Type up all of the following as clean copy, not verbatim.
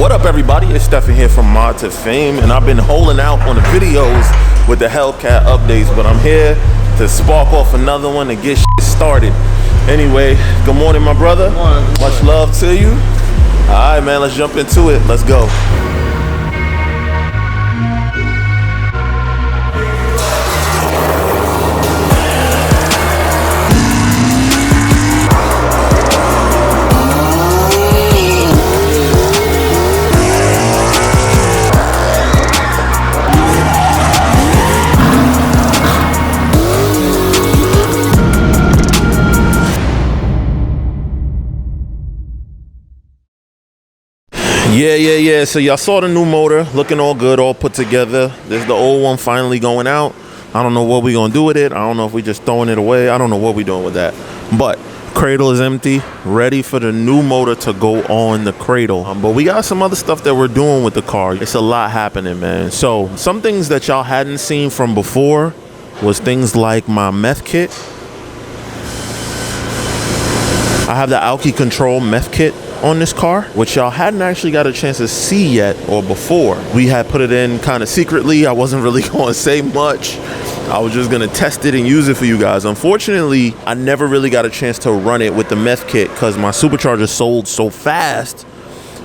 What up, everybody? It's Stefan here from Mod2Fame, and I've been holding out on the videos with the Hellcat updates, but I'm here to spark off another one to get shit started. Anyway, good morning, my brother. Good morning. Much love to you. All right, man, let's jump into it. Let's go. Yeah. So y'all saw the new motor, looking all good, all put together. There's the old one finally going out. I don't know what we're gonna do with it. I don't know if we just throwing it away. I don't know what we're doing with that. But cradle is empty, ready for the new motor to go on the cradle. But we got some other stuff that we're doing with the car. It's a lot happening, man. So some things that y'all hadn't seen from before was things like my meth kit. I have the Alki Control meth kit on this car, which y'all hadn't actually got a chance to see yet or before. We had put it in kind of secretly. I wasn't really going to say much. I was just going to test it and use it for you guys. Unfortunately, I never really got a chance to run it with the meth kit because my supercharger sold so fast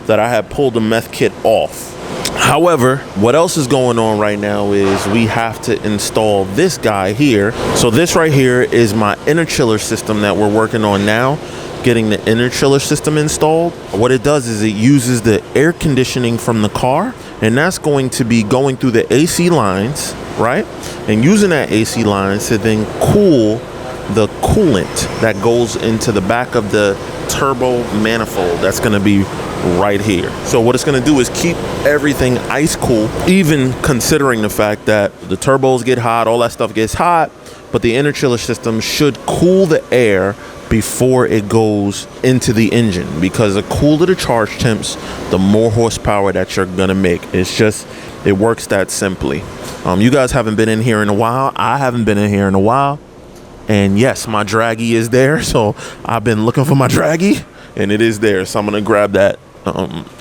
that I had pulled the meth kit off. However, what else is going on right now is we have to install this guy here. So this right here is my inner chiller system that we're working on now. Getting the inner chiller system installed. What it does is it uses the air conditioning from the car, and that's going to be going through the AC lines, right? And using that AC lines to then cool the coolant that goes into the back of the turbo manifold. That's going to be right here. So what it's going to do is keep everything ice cool, even considering the fact that the turbos get hot, all that stuff gets hot, but the inner chiller system should cool the air before it goes into the engine, because the cooler the charge temps, the more horsepower that you're gonna make. It's just, it works that simply. You guys haven't been in here in a while. I haven't been in here in a while, and yes, my draggy is there. So I've been looking for my draggy, and it is there. So I'm gonna grab that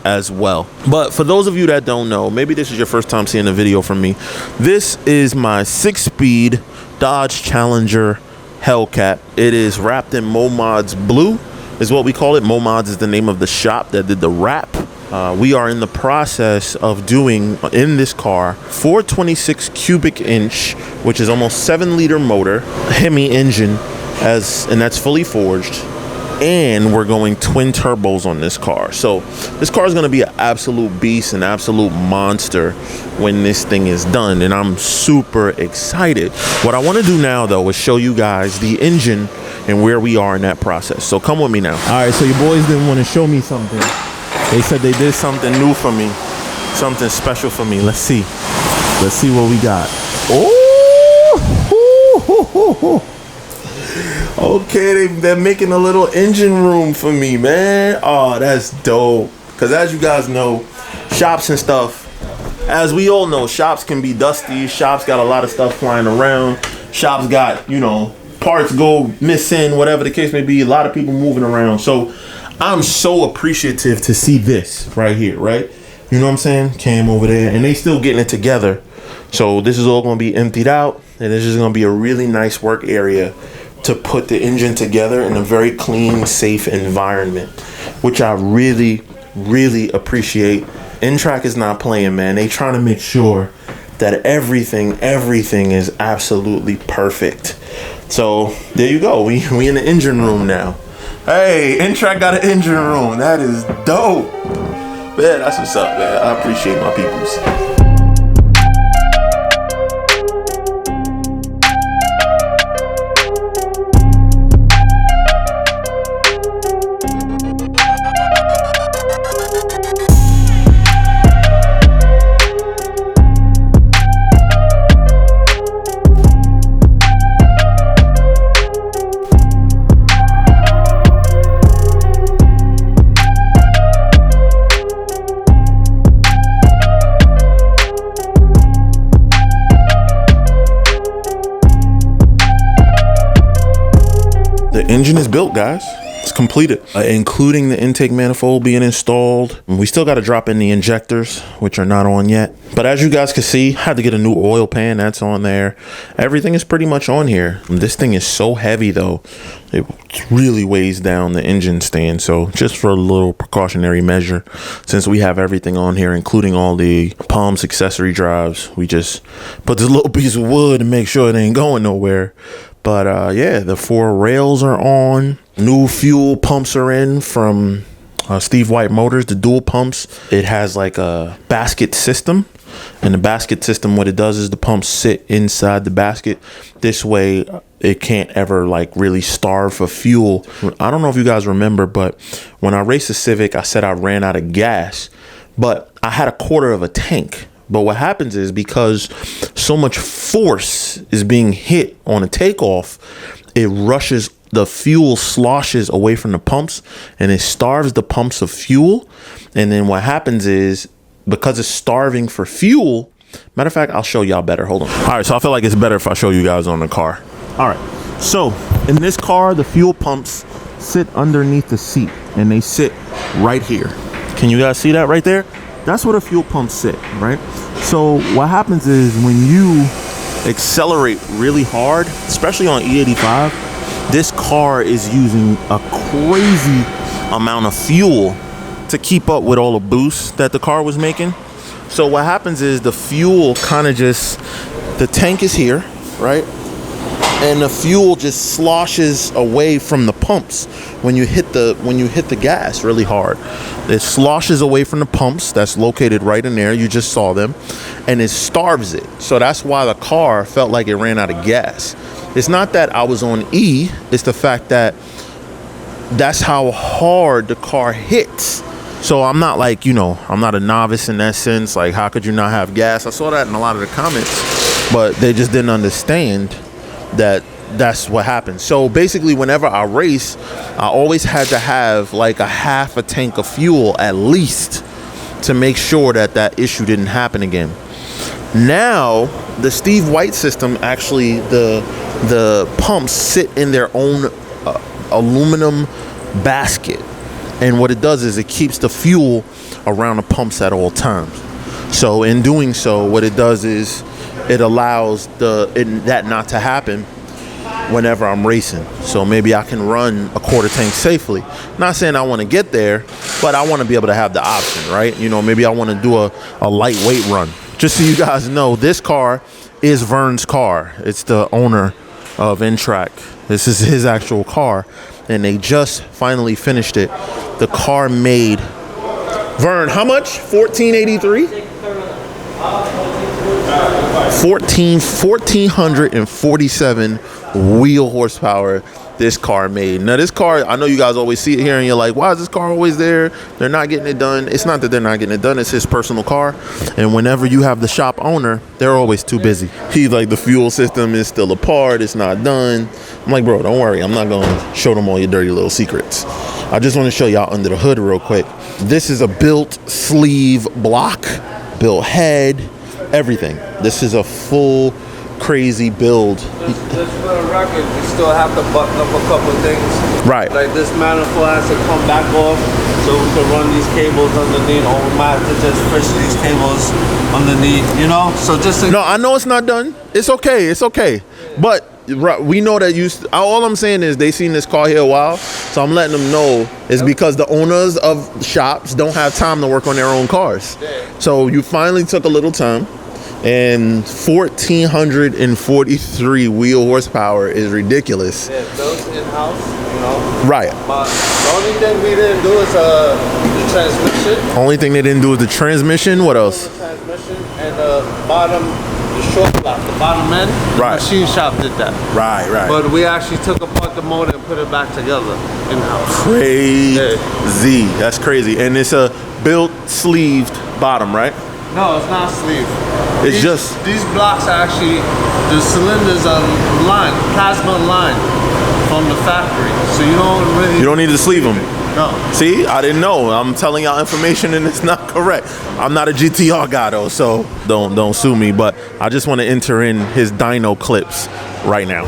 as well. But for those of you that don't know, maybe this is your first time seeing a video from me. This is my 6-speed Dodge Challenger Hellcat. It is wrapped in Mods blue is what we call it. Mods is the name of the shop that did the wrap. We are in the process of doing in this car 426 cubic inch, which is almost 7-liter motor, Hemi engine, and that's fully forged. And we're going twin turbos on this car. So this car is going to be an absolute beast, an absolute monster when this thing is done. And I'm super excited. What I want to do now, though, is show you guys the engine and where we are in that process. So come with me now. All right, so your boys didn't want to show me something. They said they did something new for me, something special for me. Let's see. Let's see what we got. Oh! Okay, they're making a little engine room for me, man. Oh, that's dope. Because as you guys know, shops and stuff, as we all know, shops can be dusty. Shops got a lot of stuff flying around. Shops got, parts go missing, whatever the case may be. A lot of people moving around. So I'm so appreciative to see this right here, right? You know what I'm saying? Cam over there. And they still getting it together. So this is all going to be emptied out. And this is going to be a really nice work area to put the engine together in a very clean, safe environment, which I really, really appreciate. N-Track is not playing, man. They trying to make sure that everything is absolutely perfect. So there you go. We in the engine room now. Hey, N-Track got an engine room. That is dope. Man, that's what's up, man. I appreciate my peoples. Engine is built, guys. it's completed, including the intake manifold being installed. We still got to drop in the injectors, which are not on yet. But as you guys can see, I had to get a new oil pan. That's on there. Everything is pretty much on here. This thing is so heavy though. It really weighs down the engine stand. So just for a little precautionary measure, since we have everything on here, including all the Palms accessory drives, we just put this little piece of wood to make sure it ain't going nowhere. But yeah, the 4 rails are on. New fuel pumps are in from Steve White Motors, the dual pumps. It has like a basket system. And the basket system, what it does is the pumps sit inside the basket. This way, it can't ever like really starve for fuel. I don't know if you guys remember, but when I raced the Civic, I said I ran out of gas, but I had a quarter of a tank. But what happens is because so much force is being hit on a takeoff, it rushes, the fuel sloshes away from the pumps and it starves the pumps of fuel. And then what happens is, because it's starving for fuel, matter of fact, I'll show y'all better. Hold on. All right, so I feel like it's better if I show you guys on the car. All right, so in this car, the fuel pumps sit underneath the seat and they sit right here. Can you guys see that right there? That's where the fuel pumps sit, right? So what happens is when you accelerate really hard, especially on E85, this car is using a crazy amount of fuel to keep up with all the boosts that the car was making. So what happens is the fuel kind of just, the tank is here, right? And the fuel just sloshes away from the pumps when you hit the gas really hard. It sloshes away from the pumps that's located right in there. You just saw them, and it starves it. So that's why the car felt like it ran out of gas. It's not that I was on E, it's the fact that that's how hard the car hits. So I'm not like, you know, I'm not a novice in that sense. Like, how could you not have gas? I saw that in a lot of the comments, but they just didn't understand that that's what happens. So basically, whenever I race, I always had to have like a half a tank of fuel at least to make sure that that issue didn't happen again. Now, the Steve White system, actually, the pumps sit in their own aluminum basket. And what it does is it keeps the fuel around the pumps at all times. So in doing so, what it does is it allows that not to happen whenever I'm racing. So maybe I can run a quarter tank safely. Not saying I want to get there, but I want to be able to have the option, right? You know, maybe I want to do a lightweight run. Just so you guys know, this car is Vern's car. It's the owner of N-Track. This is his actual car, and they just finally finished it. The car made, Vern, how much? 1483? 1447 wheel horsepower this car made. Now this car, I know you guys always see it here and you're like, why is this car always there? They're not getting it done. It's not that they're not getting it done, it's his personal car. And whenever you have the shop owner, they're always too busy. He's like, the fuel system is still apart, it's not done. I'm like, bro, don't worry, I'm not gonna show them all your dirty little secrets. I just want to show y'all under the hood real quick. This is a built sleeve block, built head, everything. This is a full crazy build. Just for the record, you still have to button up a couple things. Right. Like this manifold has to come back off so we can run these cables underneath, or we might have to just fish these cables underneath, you know? So just no, I know it's not done. It's okay. It's okay. But we know that all I'm saying is they seen this car here a while, so I'm letting them know it's because the owners of shops don't have time to work on their own cars. So you finally took a little time, and 1443 wheel horsepower is ridiculous. Yeah, built in-house, you know? Right. But the only thing we didn't do is the transmission. Only thing they didn't do is the transmission. What else? The transmission and the bottom, the short block, the bottom end. Right. The machine shop did that. Right. But we actually took apart the motor and put it back together in-house. Crazy. Yeah. That's crazy. And it's a built sleeved bottom, right? No, it's not sleeve. These blocks are actually, the cylinders are lined, plasma lined from the factory. So you don't need to sleeve them. No. See, I didn't know. I'm telling y'all information and it's not correct. I'm not a GTR guy though, so don't sue me. But I just want to enter in his dyno clips right now.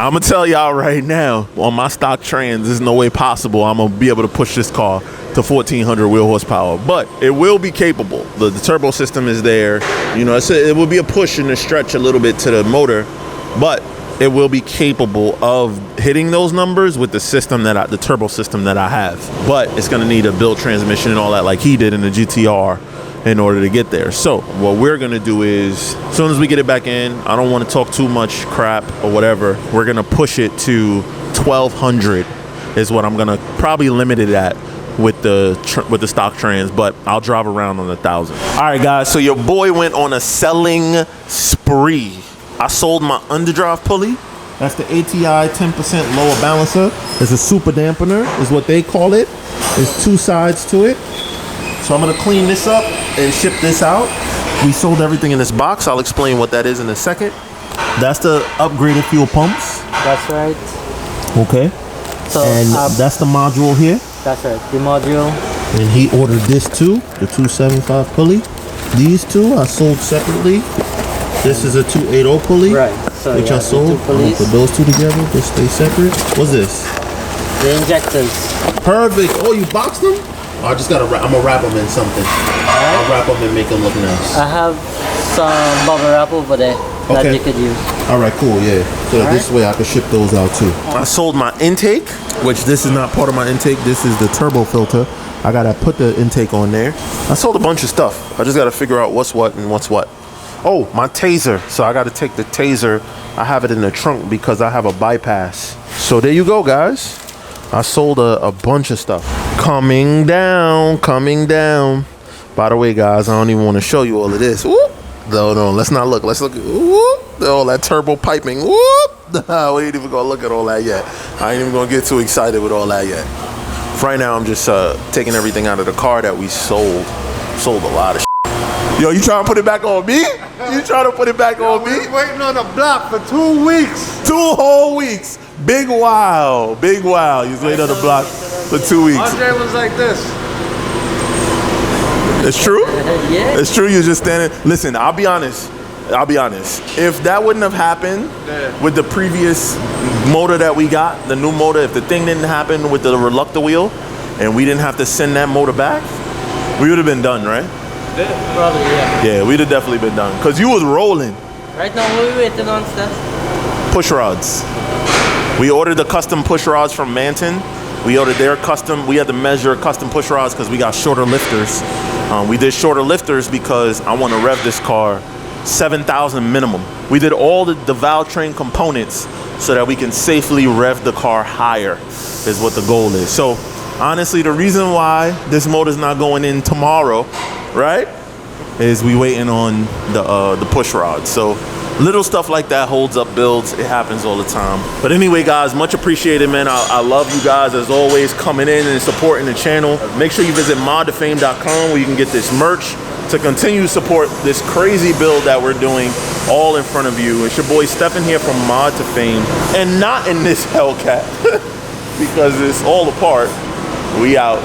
Now I'm gonna tell y'all right now, on my stock trans, there's no way possible I'm gonna be able to push this car to 1400 wheel horsepower, but it will be capable. The turbo system is there. You know, it will be a push and a stretch a little bit to the motor, but it will be capable of hitting those numbers with the system the turbo system that I have. But it's gonna need a built transmission and all that like he did in the GTR in order to get there. So what we're gonna do is, as soon as we get it back in, I don't wanna talk too much crap or whatever, we're gonna push it to 1200 is what I'm gonna probably limit it at with the stock trans, but I'll drive around on 1,000. All right, guys, so your boy went on a selling spree. I sold my underdrive pulley. That's the ATI 10% lower balancer. It's a super dampener, is what they call it. There's 2 sides to it. So I'm gonna clean this up and ship this out. We sold everything in this box. I'll explain what that is in a second. That's the upgraded fuel pumps. That's right. Okay. So and that's the module here. That's right, the module. And he ordered this too, the 275 pulley. These two I sold separately. This is a 280 pulley, right? So which I sold. I'm gonna put those two together. Just stay separate. What's this? The injectors. Perfect. Oh, you boxed them? Oh, I just gotta. I'm gonna wrap them in something. Right. I'll wrap them and make them look nice. I have some bubble wrap over there that you could use. All right, cool. Yeah. So this way I can ship those out too. I sold my intake, which this is not part of my intake. This is the turbo filter. I gotta put the intake on there. I sold a bunch of stuff. I just gotta figure out what's what and what's what. Oh, my taser. So I got to take the taser. I have it in the trunk because I have a bypass. So there you go, guys. I sold a bunch of stuff. Coming down, coming down. By the way, guys, I don't even want to show you all of this. Whoop. No, let's not look. Let's look at all that turbo piping. Whoop. We ain't even going to look at all that yet. I ain't even going to get too excited with all that yet. Right now, I'm just taking everything out of the car that we sold. Sold a lot of shit. Yo, you trying to put it back on me? You trying to put it back on me? Waiting on the block for 2 weeks. 2 whole weeks. Big wow. Big wow. You was waiting on the block for 2 weeks. Andre was like this. It's true? Yeah. It's true, you're just standing. Listen, I'll be honest. If that wouldn't have happened with the previous motor that we got, the new motor, if the thing didn't happen with the reluctant wheel and we didn't have to send that motor back, we would have been done, right? Probably, yeah. Yeah, we'd have definitely been done. Because you was rolling. Right now, what are we waiting on, Steph? Push rods. We ordered the custom push rods from Manton. We ordered their custom. We had to measure custom push rods because we got shorter lifters. We did shorter lifters because I want to rev this car 7,000 minimum. We did all the valve train components so that we can safely rev the car higher is what the goal is. So honestly, the reason why this motor's not going in tomorrow, right, is we waiting on the push rod. So little stuff like that holds up builds. It happens all the time. But anyway, guys, much appreciated, man. I love you guys as always, coming in and supporting the channel. Make sure you visit Mod2Fame.com where you can get this merch to continue to support this crazy build that we're doing all in front of you. It's your boy Stephen here from Mod2Fame, and not in this Hellcat because it's all apart. We out.